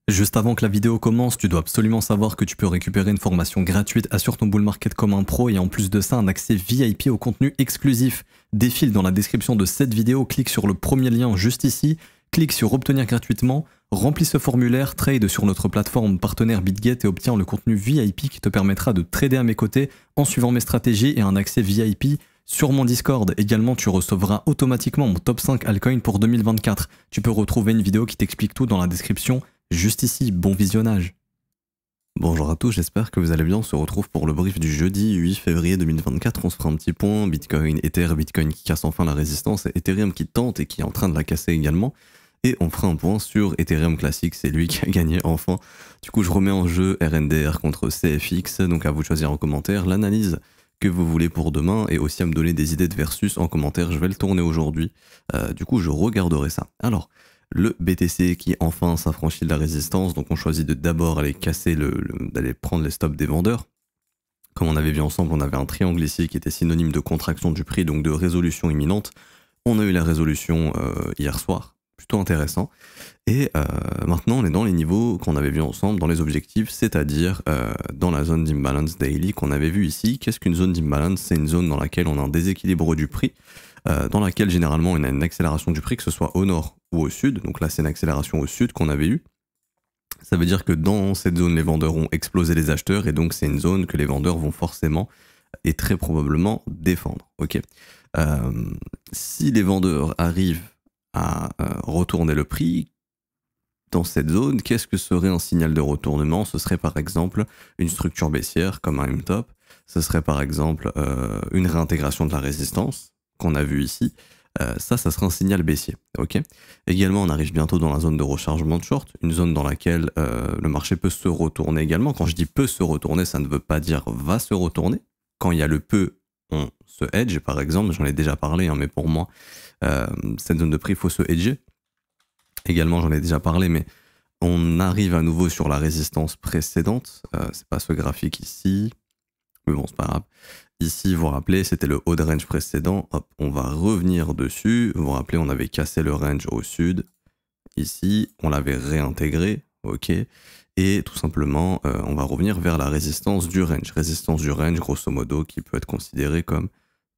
Juste avant que la vidéo commence, tu dois absolument savoir que tu peux récupérer une formation gratuite Assure ton bull market comme un pro et en plus de ça un accès VIP au contenu exclusif. Défile dans la description de cette vidéo, clique sur le premier lien juste ici, clique sur obtenir gratuitement, remplis ce formulaire, trade sur notre plateforme partenaire BitGet et obtiens le contenu VIP qui te permettra de trader à mes côtés en suivant mes stratégies et un accès VIP sur mon Discord. Également, tu recevras automatiquement mon top 5 altcoin pour 2024. Tu peux retrouver une vidéo qui t'explique tout dans la description. Juste ici, bon visionnage. Bonjour à tous, j'espère que vous allez bien. On se retrouve pour le brief du jeudi 8 février 2024. On se fera un petit point. Bitcoin, Ether, Bitcoin qui casse enfin la résistance, et Ethereum qui tente et qui est en train de la casser également. Et on fera un point sur Ethereum classique, c'est lui qui a gagné enfin. Du coup, je remets en jeu RNDR contre CFX, donc à vous de choisir en commentaire l'analyse que vous voulez pour demain et aussi à me donner des idées de versus en commentaire. Je vais le tourner aujourd'hui. Du coup, je regarderai ça. Alors, le BTC qui enfin s'affranchit de la résistance, donc on choisit de d'abord aller casser d'aller prendre les stops des vendeurs. Comme on avait vu ensemble, on avait un triangle ici qui était synonyme de contraction du prix, donc de résolution imminente. On a eu la résolution hier soir, plutôt intéressant. Et maintenant on est dans les niveaux qu'on avait vu ensemble, dans les objectifs, c'est-à-dire dans la zone d'imbalance daily qu'on avait vu ici. Qu'est-ce qu'une zone d'imbalance? C'est une zone dans laquelle on a un déséquilibre du prix, dans laquelle généralement on a une accélération du prix, que ce soit au nord ou au sud. Donc là c'est une accélération au sud qu'on avait eue. Ça veut dire que dans cette zone les vendeurs ont explosé les acheteurs et donc c'est une zone que les vendeurs vont forcément et très probablement défendre. Ok. Si les vendeurs arrivent à retourner le prix dans cette zone, qu'est-ce que serait un signal de retournement? Ce serait par exemple une structure baissière comme un M-top, ce serait par exemple une réintégration de la résistance qu'on a vu ici. Ça serait un signal baissier. Okay. Également, on arrive bientôt dans la zone de rechargement de short, une zone dans laquelle le marché peut se retourner également. Quand je dis peut se retourner, ça ne veut pas dire va se retourner. Quand il y a le peut, on se hedge, par exemple, j'en ai déjà parlé, hein, mais pour moi, cette zone de prix, il faut se hedger. Également, j'en ai déjà parlé, mais on arrive à nouveau sur la résistance précédente. C'est pas ce graphique ici, mais bon, c'est pas grave. Ici, vous vous rappelez, c'était le haut de range précédent. Hop, on va revenir dessus. Vous vous rappelez, on avait cassé le range au sud. Ici, on l'avait réintégré. Ok. Et tout simplement, on va revenir vers la résistance du range. Résistance du range, grosso modo, qui peut être considérée comme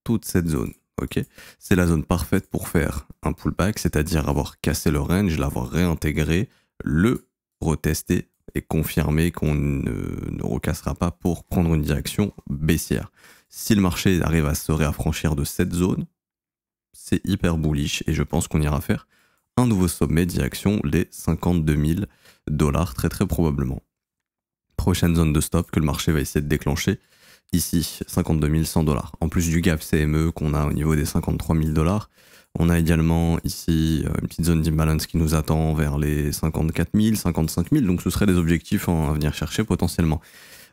toute cette zone. Ok. C'est la zone parfaite pour faire un pullback, c'est-à-dire avoir cassé le range, l'avoir réintégré, le retester et confirmer qu'on ne recassera pas pour prendre une direction baissière. Si le marché arrive à se réaffranchir de cette zone, c'est hyper bullish et je pense qu'on ira faire un nouveau sommet direction les 52 000 $, très très probablement. Prochaine zone de stop que le marché va essayer de déclencher, ici 52 100 $. En plus du gap CME qu'on a au niveau des 53 000 $, on a également ici une petite zone d'imbalance qui nous attend vers les 54 000, 55 000, donc ce seraient des objectifs à venir chercher potentiellement.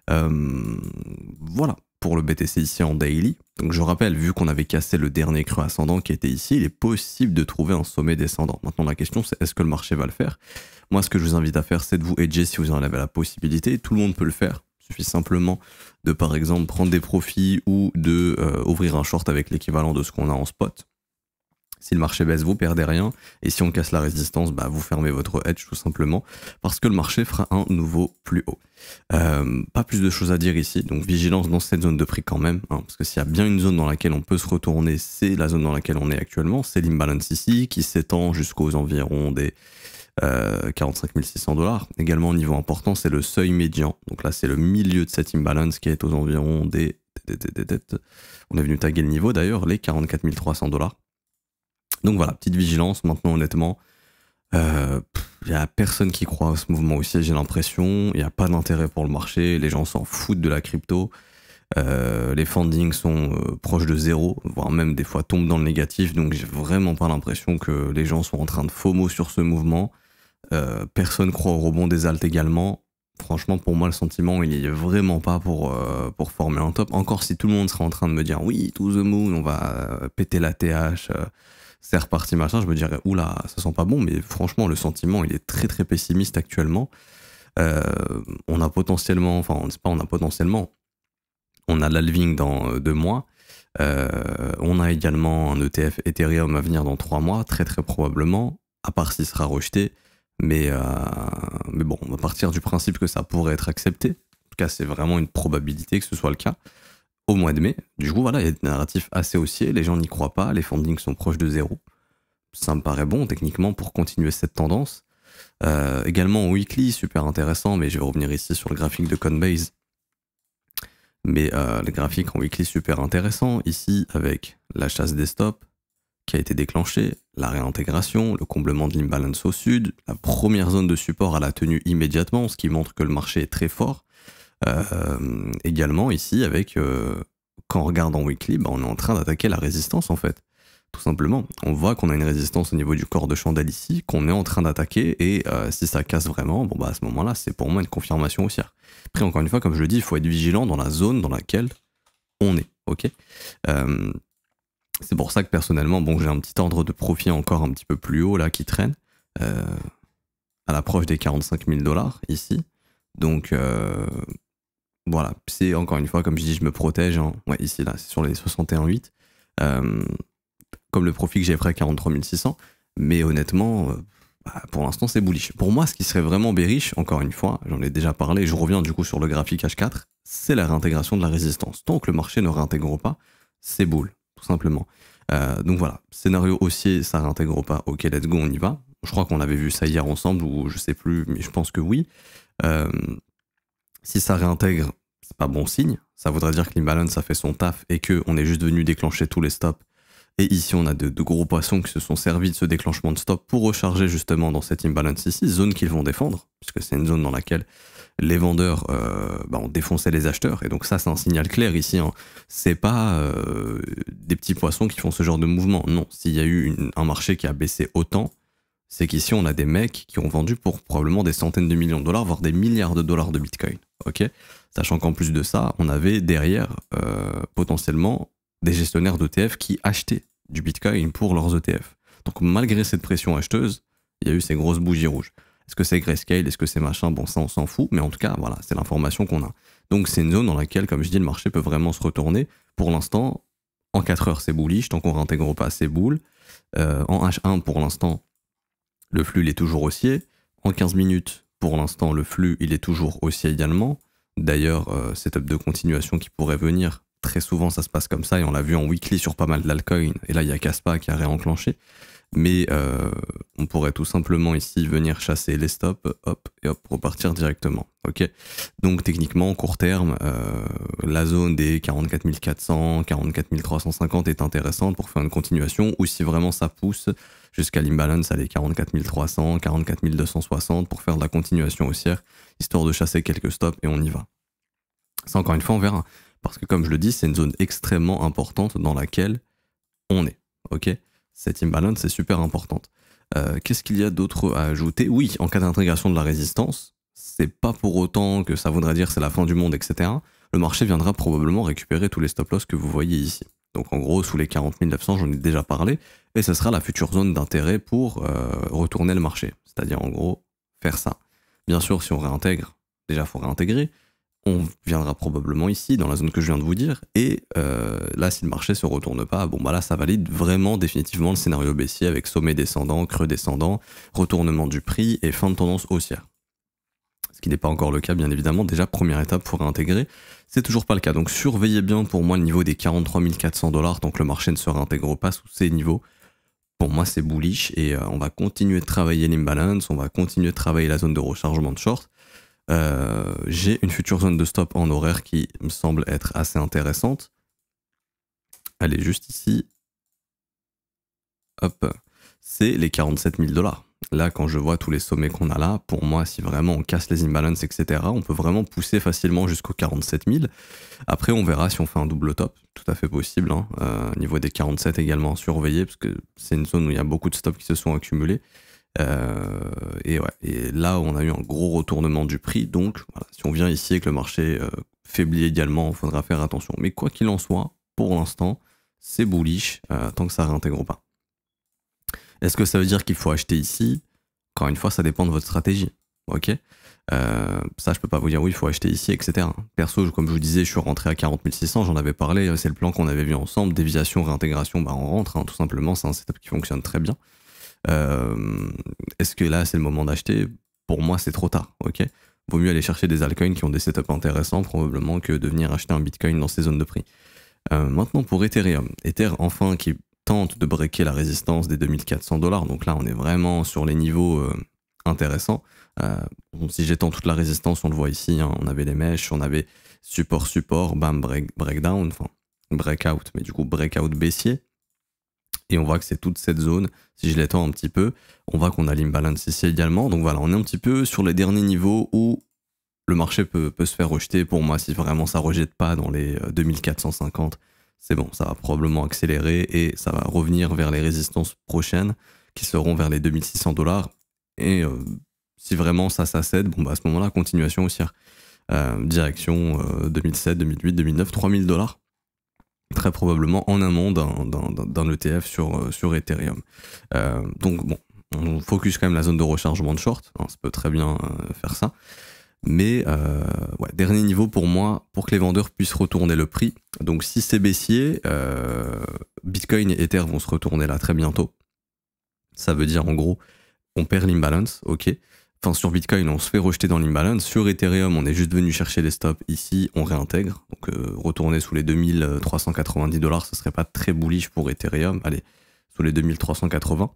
Voilà pour le BTC ici en daily. Donc je rappelle, vu qu'on avait cassé le dernier creux ascendant qui était ici, il est possible de trouver un sommet descendant. Maintenant la question c'est est-ce que le marché va le faire? Moi ce que je vous invite à faire c'est de vous hedger si vous en avez la possibilité. Tout le monde peut le faire. Il suffit simplement de par exemple prendre des profits ou de ouvrir un short avec l'équivalent de ce qu'on a en spot. Si le marché baisse, vous perdez rien. Et si on casse la résistance, bah vous fermez votre hedge tout simplement. Parce que le marché fera un nouveau plus haut. Pas plus de choses à dire ici. Donc vigilance dans cette zone de prix quand même. Hein, parce que s'il y a bien une zone dans laquelle on peut se retourner, c'est la zone dans laquelle on est actuellement. C'est l'imbalance ici qui s'étend jusqu'aux environs des 45 600 $. Également, niveau important, c'est le seuil médian. Donc là, c'est le milieu de cette imbalance qui est aux environs des... On est venu taguer le niveau d'ailleurs, les 44 300 $. Donc voilà, petite vigilance. Maintenant, honnêtement, il n'y a personne qui croit à ce mouvement aussi, j'ai l'impression. Il n'y a pas d'intérêt pour le marché. Les gens s'en foutent de la crypto. Les fundings sont proches de zéro, voire même des fois tombent dans le négatif. Donc j'ai vraiment pas l'impression que les gens sont en train de FOMO sur ce mouvement. Personne croit au rebond des alts également. Franchement, pour moi, le sentiment, il est vraiment pas pour former un top. Encore si tout le monde serait en train de me dire oui, to the moon, on va péter la TH, c'est reparti machin, je me dirais oula, ça sent pas bon, mais franchement, le sentiment, il est très très pessimiste actuellement. On a potentiellement, enfin, c'est pas on a potentiellement, on a l'halving dans 2 mois. On a également un ETF Ethereum à venir dans 3 mois, très très probablement, à part s'il sera rejeté. Mais mais bon, on va partir du principe que ça pourrait être accepté. En tout cas, c'est vraiment une probabilité que ce soit le cas. Au mois de mai, du coup, voilà, il y a des narratifs assez haussiers, les gens n'y croient pas, les fundings sont proches de zéro. Ça me paraît bon, techniquement, pour continuer cette tendance. Également, en weekly, super intéressant, mais je vais revenir ici sur le graphique de Coinbase. Mais les graphiques en weekly, super intéressant. Ici, avec la chasse des stops qui a été déclenchée, la réintégration, le comblement de l'imbalance au sud, la première zone de support à la tenue immédiatement, ce qui montre que le marché est très fort. Également ici avec quand on regarde en weekly, on est en train d'attaquer la résistance en fait, tout simplement. On voit qu'on a une résistance au niveau du corps de chandelle ici, qu'on est en train d'attaquer, et si ça casse vraiment, à ce moment là c'est pour moi une confirmation haussière. Après encore une fois, comme je le dis, il faut être vigilant dans la zone dans laquelle on est, ok. C'est pour ça que personnellement, j'ai un petit ordre de profit encore un petit peu plus haut là qui traîne à l'approche des 45 000 $ ici, donc voilà, c'est encore une fois, comme je dis, je me protège. Hein. Ouais, ici, là, c'est sur les 61,8. Comme le profit que j'ai fait à 43 600. Mais honnêtement, pour l'instant, c'est bullish. Pour moi, ce qui serait vraiment bearish, encore une fois, j'en ai déjà parlé, je reviens du coup sur le graphique H4, c'est la réintégration de la résistance. Tant que le marché ne réintègre pas, c'est bull, tout simplement. Donc voilà, scénario haussier, ça réintègre pas. Ok, let's go, on y va. Je crois qu'on avait vu ça hier ensemble, ou je sais plus, mais je pense que oui. Si ça réintègre, c'est pas bon signe. Ça voudrait dire que l'imbalance a fait son taf et qu'on est juste venu déclencher tous les stops. Et ici, on a de gros poissons qui se sont servis de ce déclenchement de stop pour recharger justement dans cette imbalance ici, zone qu'ils vont défendre, puisque c'est une zone dans laquelle les vendeurs ont défoncé les acheteurs. Et donc ça, c'est un signal clair ici. Hein. C'est pas des petits poissons qui font ce genre de mouvement. Non, s'il y a eu un marché qui a baissé autant, c'est qu'ici, on a des mecs qui ont vendu pour probablement des centaines de millions de dollars, voire des milliards de dollars de Bitcoin. Ok, sachant qu'en plus de ça, on avait derrière potentiellement des gestionnaires d'ETF qui achetaient du Bitcoin pour leurs ETF. Donc malgré cette pression acheteuse, il y a eu ces grosses bougies rouges. Est-ce que c'est Grayscale? Est-ce que c'est machin? Bon, ça, on s'en fout. Mais en tout cas, voilà, c'est l'information qu'on a. Donc c'est une zone dans laquelle, comme je dis, le marché peut vraiment se retourner. Pour l'instant, en 4 heures, c'est bullish. Tant qu'on ne réintègre pas, c'est bull. En H1, pour l'instant, le flux, il est toujours haussier. En 15 minutes, pour l'instant, le flux, il est toujours haussier également. D'ailleurs, setup de continuation qui pourrait venir, très souvent, ça se passe comme ça. Et on l'a vu en weekly sur pas mal d'altcoins. Et là, il y a Kaspa qui a réenclenché. Mais on pourrait tout simplement ici venir chasser les stops, hop, et hop, repartir directement. Ok. Donc techniquement, court terme, la zone des 44 400, 44 350 est intéressante pour faire une continuation, ou si vraiment ça pousse jusqu'à l'imbalance, aller 44 300, 44 260 pour faire de la continuation haussière, histoire de chasser quelques stops et on y va. Ça, encore une fois, on verra. Parce que comme je le dis, c'est une zone extrêmement importante dans laquelle on est. Ok. Cette imbalance est super importante. Qu'est-ce qu'il y a d'autre à ajouter? Oui, en cas d'intégration de la résistance, c'est pas pour autant que ça voudrait dire c'est la fin du monde, etc. Le marché viendra probablement récupérer tous les stop-loss que vous voyez ici. Donc en gros, sous les 40 900, j'en ai déjà parlé, et ce sera la future zone d'intérêt pour retourner le marché. C'est-à-dire en gros, faire ça. Bien sûr, si on réintègre, déjà il faut réintégrer, on viendra probablement ici, dans la zone que je viens de vous dire, et là, si le marché se retourne pas, là, ça valide vraiment définitivement le scénario baissier avec sommet descendant, creux descendant, retournement du prix et fin de tendance haussière. Ce qui n'est pas encore le cas, bien évidemment. Déjà, première étape pour réintégrer, c'est toujours pas le cas. Donc surveillez bien pour moi le niveau des 43 400 $ tant que le marché ne se réintègre pas sous ces niveaux. Pour moi, c'est bullish et on va continuer de travailler l'imbalance, on va continuer de travailler la zone de rechargement de short. J'ai une future zone de stop en horaire qui me semble être assez intéressante. Elle est juste ici. Hop, c'est les 47 000 $. Là, quand je vois tous les sommets qu'on a là, pour moi, si vraiment on casse les imbalances, etc., on peut vraiment pousser facilement jusqu'aux 47 000. Après, on verra si on fait un double top. Tout à fait possible. Hein. Niveau des 47 également à surveiller, parce que c'est une zone où il y a beaucoup de stops qui se sont accumulés. Et là, on a eu un gros retournement du prix. Donc, voilà, si on vient ici et que le marché faiblit également, il faudra faire attention. Mais quoi qu'il en soit, pour l'instant, c'est bullish tant que ça ne réintègre pas. Est-ce que ça veut dire qu'il faut acheter ici? Encore une fois, ça dépend de votre stratégie. Ok, ça, je peux pas vous dire oui, il faut acheter ici, etc. Perso, comme je vous disais, je suis rentré à 40 600, j'en avais parlé, c'est le plan qu'on avait vu ensemble. Déviation, réintégration, on rentre, hein, tout simplement. C'est un setup qui fonctionne très bien. Est-ce que là, c'est le moment d'acheter? pour moi c'est trop tard, ok. Vaut mieux aller chercher des altcoins qui ont des setups intéressants probablement que de venir acheter un Bitcoin dans ces zones de prix. Maintenant pour Ethereum, Ether enfin qui tente de breaker la résistance des 2400 $, donc là on est vraiment sur les niveaux intéressants. Bon, si j'étends toute la résistance, on le voit ici, hein, on avait les mèches, on avait support, bam, breakdown, enfin breakout, mais du coup breakout baissier. Et on voit que c'est toute cette zone, si je l'étends un petit peu, on voit qu'on a l'imbalance ici également. Donc voilà, on est un petit peu sur les derniers niveaux où le marché peut se faire rejeter. Pour moi, si vraiment ça ne rejette pas dans les 2450, c'est bon, ça va probablement accélérer et ça va revenir vers les résistances prochaines qui seront vers les 2600 $. Et si vraiment ça cède, bon bah à ce moment-là, continuation haussière. Direction 2007, 2008, 2009, 3000 $. Très probablement en amont d'un ETF sur Ethereum. Donc bon, on focus quand même la zone de rechargement de short, hein, ça peut très bien faire ça. Mais ouais, dernier niveau pour moi, pour que les vendeurs puissent retourner le prix. Donc si c'est baissier, Bitcoin et Ether vont se retourner là très bientôt. Ça veut dire en gros, on perd l'imbalance, ok. Enfin, sur Bitcoin, on se fait rejeter dans l'imbalance. Sur Ethereum, on est juste venu chercher les stops. Ici, on réintègre. Donc, retourner sous les 2390 $, ce serait pas très bullish pour Ethereum. Allez, sous les 2380.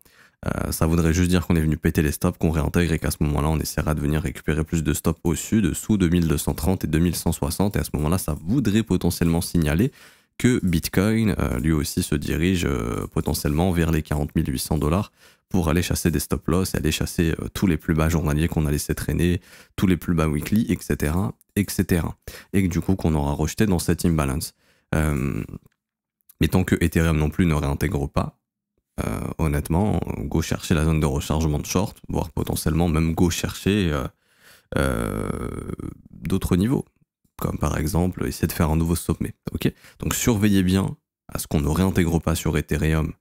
Ça voudrait juste dire qu'on est venu péter les stops, qu'on réintègre et qu'à ce moment-là, on essaiera de venir récupérer plus de stops au-dessus, dessous 2230 et 2160. Et à ce moment-là, ça voudrait potentiellement signaler que Bitcoin, lui aussi, se dirige potentiellement vers les 40 800 $. Pour aller chasser des stop-loss et aller chasser tous les plus bas journaliers qu'on a laissé traîner, tous les plus bas weekly, etc., etc. Et que du coup, qu'on aura rejeté dans cette imbalance. Mais tant que Ethereum non plus ne réintègre pas, honnêtement, go chercher la zone de rechargement de short, voire potentiellement même go chercher d'autres niveaux. Comme par exemple, essayer de faire un nouveau sommet. Okay, donc surveillez bien à ce qu'on ne réintègre pas sur Ethereum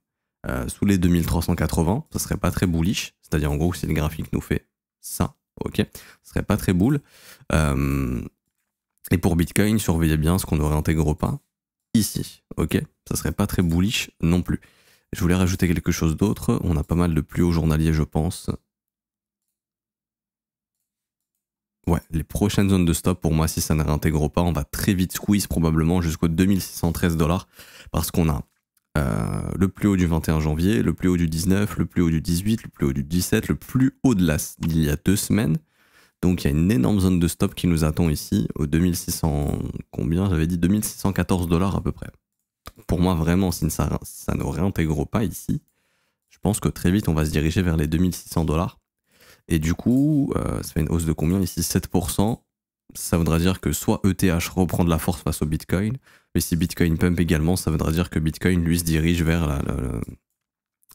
sous les 2380, ça serait pas très bullish, c'est-à-dire en gros si le graphique nous fait ça, ok, ce serait pas très bull. Et pour Bitcoin, surveillez bien ce qu'on ne réintègre pas ici, ok, ça serait pas très bullish non plus. Je voulais rajouter quelque chose d'autre, on a pas mal de plus hauts journaliers je pense. Ouais, les prochaines zones de stop pour moi si ça ne réintègre pas, on va très vite squeeze probablement jusqu'aux 2613 $, parce qu'on a le plus haut du 21 janvier, le plus haut du 19, le plus haut du 18, le plus haut du 17, le plus haut d'il y a 2 semaines. Donc il y a une énorme zone de stop qui nous attend ici, aux 2600, combien j'avais dit 2614 $ à peu près. Pour moi vraiment, si ça ne réintègre pas ici, je pense que très vite on va se diriger vers les 2600 $. Et du coup, ça fait une hausse de combien ici 7%. Ça voudra dire que soit ETH reprend de la force face au Bitcoin, mais si Bitcoin pump également, ça voudra dire que Bitcoin lui se dirige vers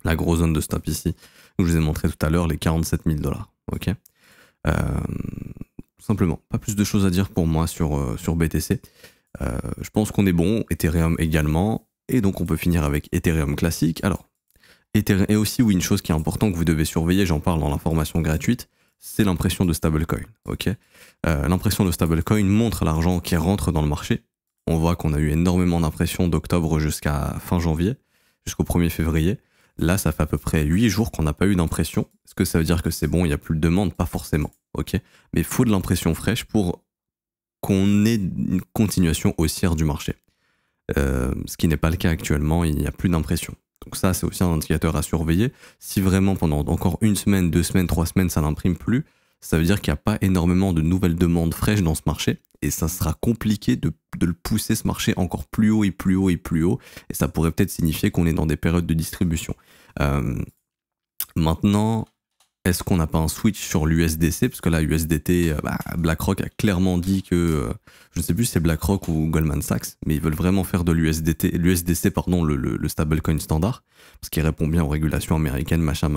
la grosse zone de stop ici, où je vous ai montré tout à l'heure les 47 000 $. Ok, tout simplement, pas plus de choses à dire pour moi sur BTC. Je pense qu'on est bon, Ethereum également, et donc on peut finir avec Ethereum classique. Alors, Ethereum, et aussi oui, une chose qui est importante que vous devez surveiller, j'en parle dans l'information gratuite, c'est l'impression de stablecoin. Ok, l'impression de stablecoin montre l'argent qui rentre dans le marché. On voit qu'on a eu énormément d'impressions d'octobre jusqu'à fin janvier, jusqu'au 1er février. Là, ça fait à peu près 8 jours qu'on n'a pas eu d'impression. Est-ce que ça veut dire que c'est bon, il n'y a plus de demande? Pas forcément. Ok, mais il faut de l'impression fraîche pour qu'on ait une continuation haussière du marché. Ce qui n'est pas le cas actuellement, il n'y a plus d'impression. Donc ça, c'est aussi un indicateur à surveiller. Si vraiment pendant encore 1 semaine, 2 semaines, 3 semaines, ça n'imprime plus, ça veut dire qu'il n'y a pas énormément de nouvelles demandes fraîches dans ce marché. Et ça sera compliqué de le pousser ce marché encore plus haut et plus haut et plus haut. Et ça pourrait peut-être signifier qu'on est dans des périodes de distribution. Maintenant, est-ce qu'on n'a pas un switch sur l'USDC? Parce que là, USDT, BlackRock a clairement dit que, je ne sais plus si c'est BlackRock ou Goldman Sachs, mais ils veulent vraiment faire de l'USDC, pardon, le stablecoin standard, parce qu'il répond bien aux régulations américaines, machin.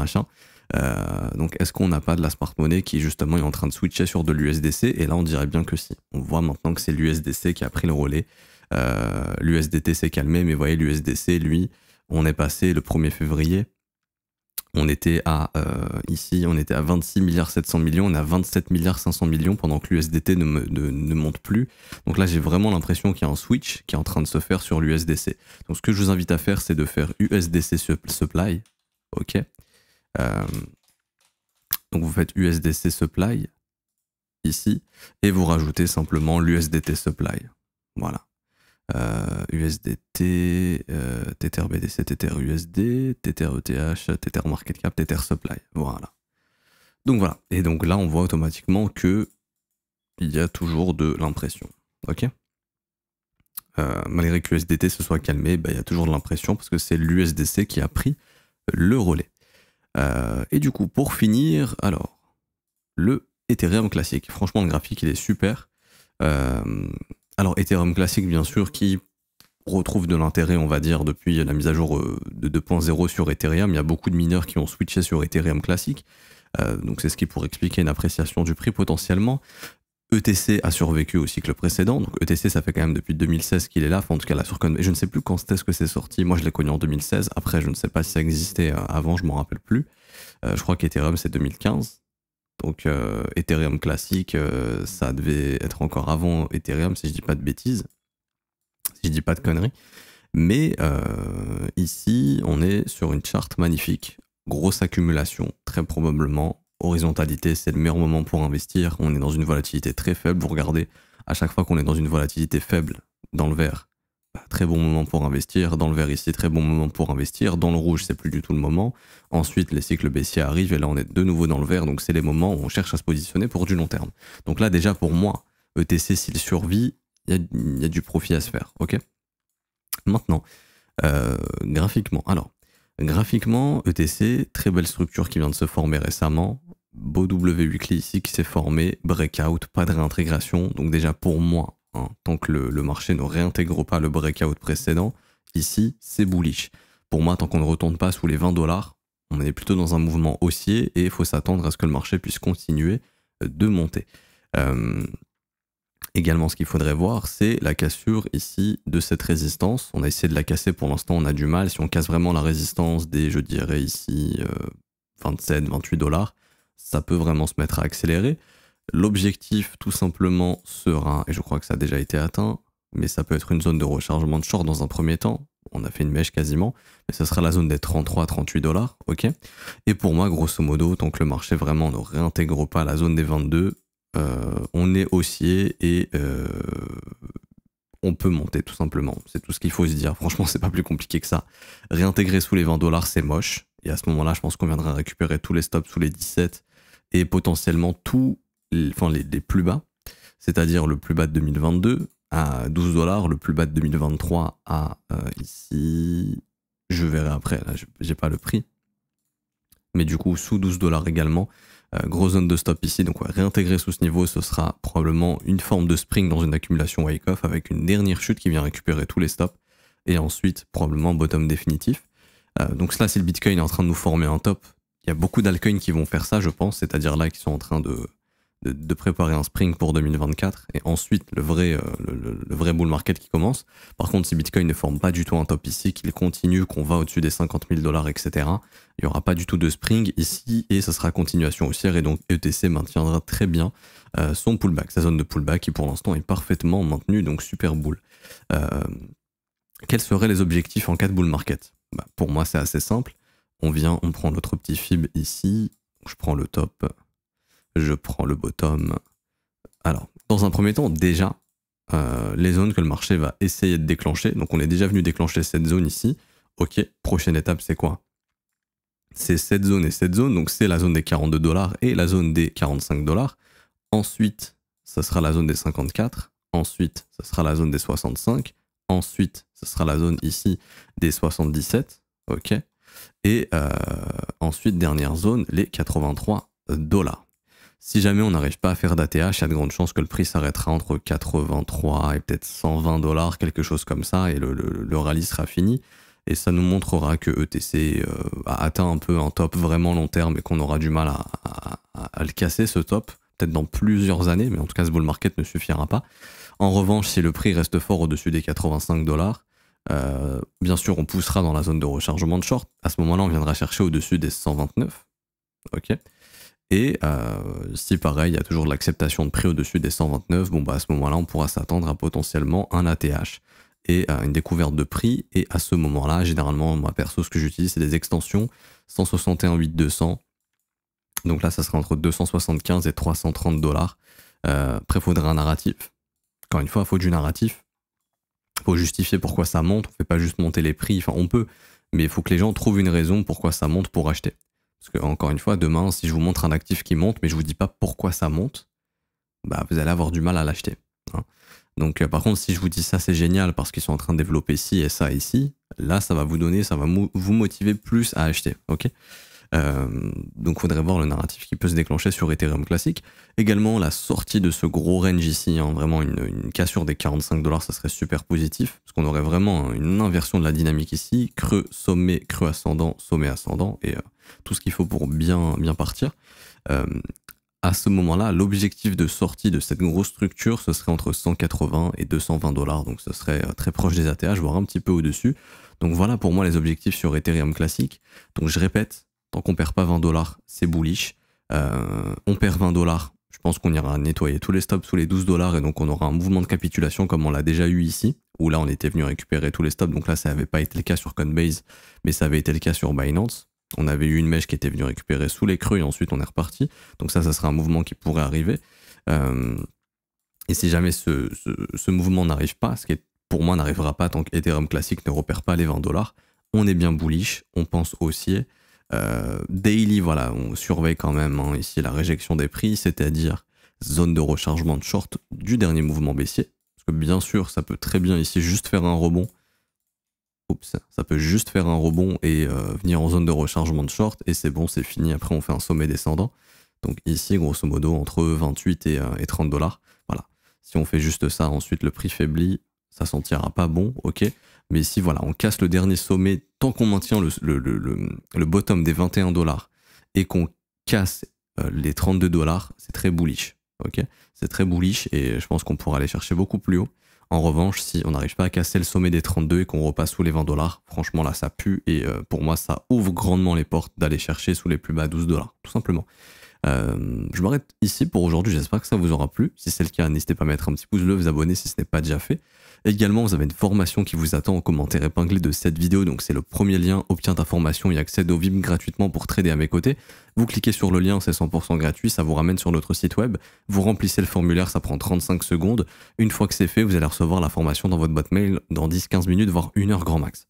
Donc, est-ce qu'on n'a pas de la smart money qui, justement, est en train de switcher sur de l'USDC? Et là, on dirait bien que si. On voit maintenant que c'est l'USDC qui a pris le relais. L'USDT s'est calmé, mais vous voyez, l'USDC, lui, on est passé le 1er février. On était à, ici, on était à 26 700 000 000, on est à 27 500 000 000 pendant que l'USDT ne monte plus. Donc là, j'ai vraiment l'impression qu'il y a un switch qui est en train de se faire sur l'USDC. Donc ce que je vous invite à faire, c'est de faire USDC supply, ok, Donc vous faites USDC supply ici et vous rajoutez simplement l'USDT supply. Voilà. USDT, Tether BDC, Tether USD, Tether ETH, Tether Market Cap, Tether Supply. Voilà. Donc voilà. Et donc là, on voit automatiquement que il y a toujours de l'impression. Ok. Malgré que l'USDT se soit calmé, il y a toujours de l'impression parce que c'est l'USDC qui a pris le relais. Et du coup, pour finir, alors, le Ethereum classique. Franchement, le graphique, il est super. Alors, Ethereum classique, bien sûr, qui retrouve de l'intérêt, on va dire, depuis la mise à jour de 2.0 sur Ethereum. Il y a beaucoup de mineurs qui ont switché sur Ethereum classique. Donc, c'est ce qui pourrait expliquer une appréciation du prix potentiellement. ETC a survécu au cycle précédent. Donc, ETC, ça fait quand même depuis 2016 qu'il est là. Enfin, en tout cas, la Surcon. Et je ne sais plus quand est-ce que c'est sorti. Moi, je l'ai connu en 2016. Après, je ne sais pas si ça existait avant, je m'en rappelle plus. Je crois qu'Ethereum, c'est 2015. Donc Ethereum classique, ça devait être encore avant Ethereum, si je dis pas de bêtises, si je dis pas de conneries. Mais ici, on est sur une charte magnifique, grosse accumulation, très probablement. Horizontalité, c'est le meilleur moment pour investir. On est dans une volatilité très faible. Vous regardez, à chaque fois qu'on est dans une volatilité faible dans le vert, très bon moment pour investir. Dans le vert ici, très bon moment pour investir. Dans le rouge, c'est plus du tout le moment. Ensuite, les cycles baissiers arrivent et là, on est de nouveau dans le vert. Donc, c'est les moments où on cherche à se positionner pour du long terme. Donc là, déjà, pour moi, ETC, s'il survit, il y a du profit à se faire. Ok. Maintenant, graphiquement. Alors, graphiquement, ETC, très belle structure qui vient de se former récemment. Beau W weekly ici qui s'est formé. Breakout, pas de réintégration. Donc déjà, pour moi, tant que le marché ne réintègre pas le breakout précédent, ici, c'est bullish. Pour moi, tant qu'on ne retourne pas sous les 20 $, on est plutôt dans un mouvement haussier et il faut s'attendre à ce que le marché puisse continuer de monter. Également, ce qu'il faudrait voir, c'est la cassure ici de cette résistance. On a essayé de la casser, pour l'instant, on a du mal. Si on casse vraiment la résistance des, je dirais ici, 27, 28 $, ça peut vraiment se mettre à accélérer. L'objectif, tout simplement, sera, et je crois que ça a déjà été atteint, mais ça peut être une zone de rechargement de short dans un premier temps. On a fait une mèche quasiment, mais ce sera la zone des 33 à 38 $, ok. Et pour moi, grosso modo, tant que le marché vraiment ne réintègre pas la zone des 22, on est haussier et on peut monter tout simplement. C'est tout ce qu'il faut se dire. Franchement, c'est pas plus compliqué que ça. Réintégrer sous les 20 $, c'est moche. Et à ce moment-là, je pense qu'on viendra récupérer tous les stops sous les 17 et potentiellement tous les plus bas, c'est-à-dire le plus bas de 2022 à 12 $, le plus bas de 2023 à ici, je verrai après, là j'ai pas le prix, mais du coup sous 12 $ également, grosse zone de stop ici, donc ouais, réintégrer sous ce niveau, ce sera probablement une forme de spring dans une accumulation wake-off avec une dernière chute qui vient récupérer tous les stops, et ensuite probablement bottom définitif. Donc là, si le Bitcoin est en train de nous former un top, il y a beaucoup d'altcoins qui vont faire ça, je pense, c'est-à-dire là qui sont en train de préparer un spring pour 2024 et ensuite le vrai bull market qui commence. Par contre, si Bitcoin ne forme pas du tout un top ici, qu'il continue, qu'on va au-dessus des 50 000 $, etc., il n'y aura pas du tout de spring ici et ce sera continuation haussière et donc ETC maintiendra très bien son pullback, sa zone de pullback qui pour l'instant est parfaitement maintenue, donc super bull. Quels seraient les objectifs en cas de bull market? Pour moi, c'est assez simple. On prend notre petit fib ici, je prends le top, je prends le bottom. Alors, dans un premier temps, déjà, les zones que le marché va essayer de déclencher. Donc, on est déjà venu déclencher cette zone ici. Ok, prochaine étape, c'est quoi? C'est cette zone et cette zone. Donc, c'est la zone des 42 $ et la zone des 45 $. Ensuite, ça sera la zone des 54. Ensuite, ça sera la zone des 65. Ensuite, ce sera la zone ici des 77. Ok. Et ensuite, dernière zone, les 83 $. Si jamais on n'arrive pas à faire d'ATH, il y a de grandes chances que le prix s'arrêtera entre 83 et peut-être 120 $, quelque chose comme ça, et le rallye sera fini. Et ça nous montrera que ETC a atteint un peu un top vraiment long terme et qu'on aura du mal à le casser, ce top, peut-être dans plusieurs années, mais en tout cas, ce bull market ne suffira pas. En revanche, si le prix reste fort au-dessus des 85 $, bien sûr, on poussera dans la zone de rechargement de short. À ce moment-là, on viendra chercher au-dessus des 129. Ok. Et si pareil, il y a toujours de l'acceptation de prix au-dessus des 129, bon bah à ce moment-là, on pourra s'attendre à potentiellement un ATH et à une découverte de prix. Et à ce moment-là, généralement, moi perso, ce que j'utilise, c'est des extensions 161.8.200 Donc là, ça serait entre 275 et 330 dollars. Après, il faudrait un narratif. Encore une fois, il faut du narratif. Il faut justifier pourquoi ça monte. On ne fait pas juste monter les prix. Enfin, on peut, mais il faut que les gens trouvent une raison pourquoi ça monte pour acheter. Parce que, encore une fois, demain, si je vous montre un actif qui monte, mais je ne vous dis pas pourquoi ça monte, bah, vous allez avoir du mal à l'acheter. Hein. Donc, par contre, si je vous dis ça, c'est génial parce qu'ils sont en train de développer ci et ça ici, là, ça va vous donner, ça va vous motiver plus à acheter. Ok. Donc, il faudrait voir le narratif qui peut se déclencher sur Ethereum classique. Également, la sortie de ce gros range ici, hein, vraiment une cassure des 45 dollars, ça serait super positif parce qu'on aurait vraiment une inversion de la dynamique ici. Creux, sommet, creux ascendant, sommet ascendant et tout ce qu'il faut pour bien partir. À ce moment-là, l'objectif de sortie de cette grosse structure, ce serait entre 180 et 220 dollars. Donc, ce serait très proche des ATH, voire un petit peu au-dessus. Donc, voilà pour moi les objectifs sur Ethereum classique. Donc, je répète, tant qu'on perd pas 20 dollars, c'est bullish. On perd 20 dollars, je pense qu'on ira nettoyer tous les stops sous les 12 dollars et donc on aura un mouvement de capitulation comme on l'a déjà eu ici, où là on était venu récupérer tous les stops. Donc là, ça n'avait pas été le cas sur Coinbase, mais ça avait été le cas sur Binance. On avait eu une mèche qui était venue récupérer sous les creux et ensuite on est reparti. Donc ça sera un mouvement qui pourrait arriver. Et si jamais ce mouvement n'arrive pas, ce qui pour moi n'arrivera pas tant qu'Ethereum classique ne repère pas les 20 dollars, on est bien bullish, on pense haussier. Daily, voilà, on surveille quand même hein, ici la réjection des prix, c'est-à-dire zone de rechargement de short du dernier mouvement baissier. Parce que bien sûr, ça peut très bien ici juste faire un rebond. Oups, ça peut juste faire un rebond et venir en zone de rechargement de short et c'est bon, c'est fini. Après, on fait un sommet descendant. Donc ici, grosso modo, entre 28 et 30 dollars. Voilà. Si on fait juste ça, ensuite le prix faiblit, ça sentira pas bon, ok. Mais si voilà, on casse le dernier sommet, tant qu'on maintient le bottom des 21 dollars et qu'on casse les 32 dollars, c'est très bullish, ok. C'est très bullish et je pense qu'on pourra aller chercher beaucoup plus haut. En revanche, si on n'arrive pas à casser le sommet des 32 et qu'on repasse sous les 20 dollars, franchement là ça pue et pour moi ça ouvre grandement les portes d'aller chercher sous les plus bas 12 dollars, tout simplement. Je m'arrête ici pour aujourd'hui, j'espère que ça vous aura plu. Si c'est le cas, n'hésitez pas à mettre un petit pouce bleu, vous abonner si ce n'est pas déjà fait. Également, vous avez une formation qui vous attend en commentaire épinglé de cette vidéo, donc c'est le premier lien, obtiens ta formation et accède au VIP gratuitement pour trader à mes côtés. Vous cliquez sur le lien, c'est 100% gratuit, ça vous ramène sur notre site web, vous remplissez le formulaire, ça prend 35 secondes. Une fois que c'est fait, vous allez recevoir la formation dans votre boîte mail dans 10-15 minutes, voire 1 heure grand max.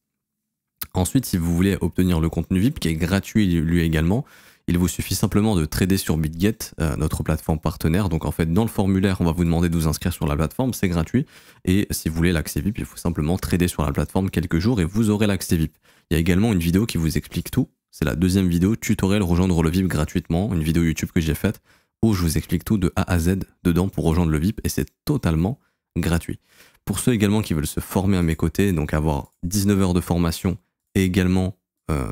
Ensuite, si vous voulez obtenir le contenu VIP, qui est gratuit lui également, il vous suffit simplement de trader sur BitGet, notre plateforme partenaire. Donc en fait, dans le formulaire, on va vous demander de vous inscrire sur la plateforme, c'est gratuit. Et si vous voulez l'accès VIP, il faut simplement trader sur la plateforme quelques jours et vous aurez l'accès VIP. Il y a également une vidéo qui vous explique tout. C'est la deuxième vidéo, tutoriel rejoindre le VIP gratuitement, une vidéo YouTube que j'ai faite où je vous explique tout de A à Z dedans pour rejoindre le VIP et c'est totalement gratuit. Pour ceux également qui veulent se former à mes côtés, donc avoir 19 heures de formation et également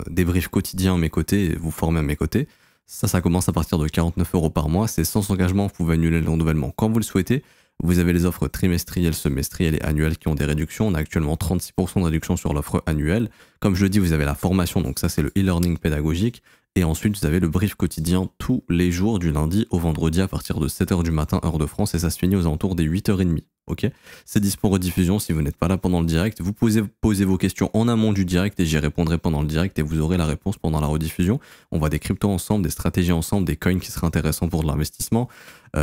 des briefs quotidiens à mes côtés et vous former à mes côtés. Ça commence à partir de 49 € par mois. C'est sans engagement, vous pouvez annuler le renouvellement quand vous le souhaitez. Vous avez les offres trimestrielles, semestrielles et annuelles qui ont des réductions. On a actuellement 36% de réduction sur l'offre annuelle. Comme je le dis, vous avez la formation, donc ça c'est le e-learning pédagogique. Et ensuite, vous avez le brief quotidien tous les jours du lundi au vendredi à partir de 7 h du matin, heure de France, et ça se finit aux alentours des 8 h 30. Ok, c'est dispo en rediffusion si vous n'êtes pas là pendant le direct. Vous posez vos questions en amont du direct et j'y répondrai pendant le direct et vous aurez la réponse pendant la rediffusion. On voit des cryptos ensemble, des stratégies ensemble, des coins qui seraient intéressants pour de l'investissement.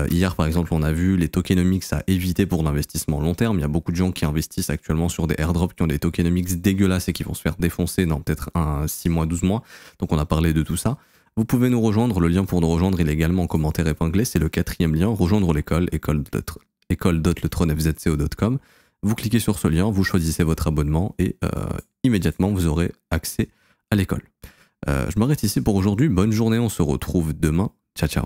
Hier, par exemple, on a vu les tokenomics à éviter pour l'investissement long terme. Il y a beaucoup de gens qui investissent actuellement sur des airdrops qui ont des tokenomics dégueulasses et qui vont se faire défoncer dans peut-être 6 mois, 12 mois. Donc on a parlé de tout ça. Vous pouvez nous rejoindre. Le lien pour nous rejoindre, il est également en commentaire épinglé. C'est le 4e lien, rejoindre l'école, école.letronfzco.com. Vous cliquez sur ce lien, vous choisissez votre abonnement et immédiatement vous aurez accès à l'école. Je m'arrête ici pour aujourd'hui. Bonne journée, on se retrouve demain. Ciao, ciao.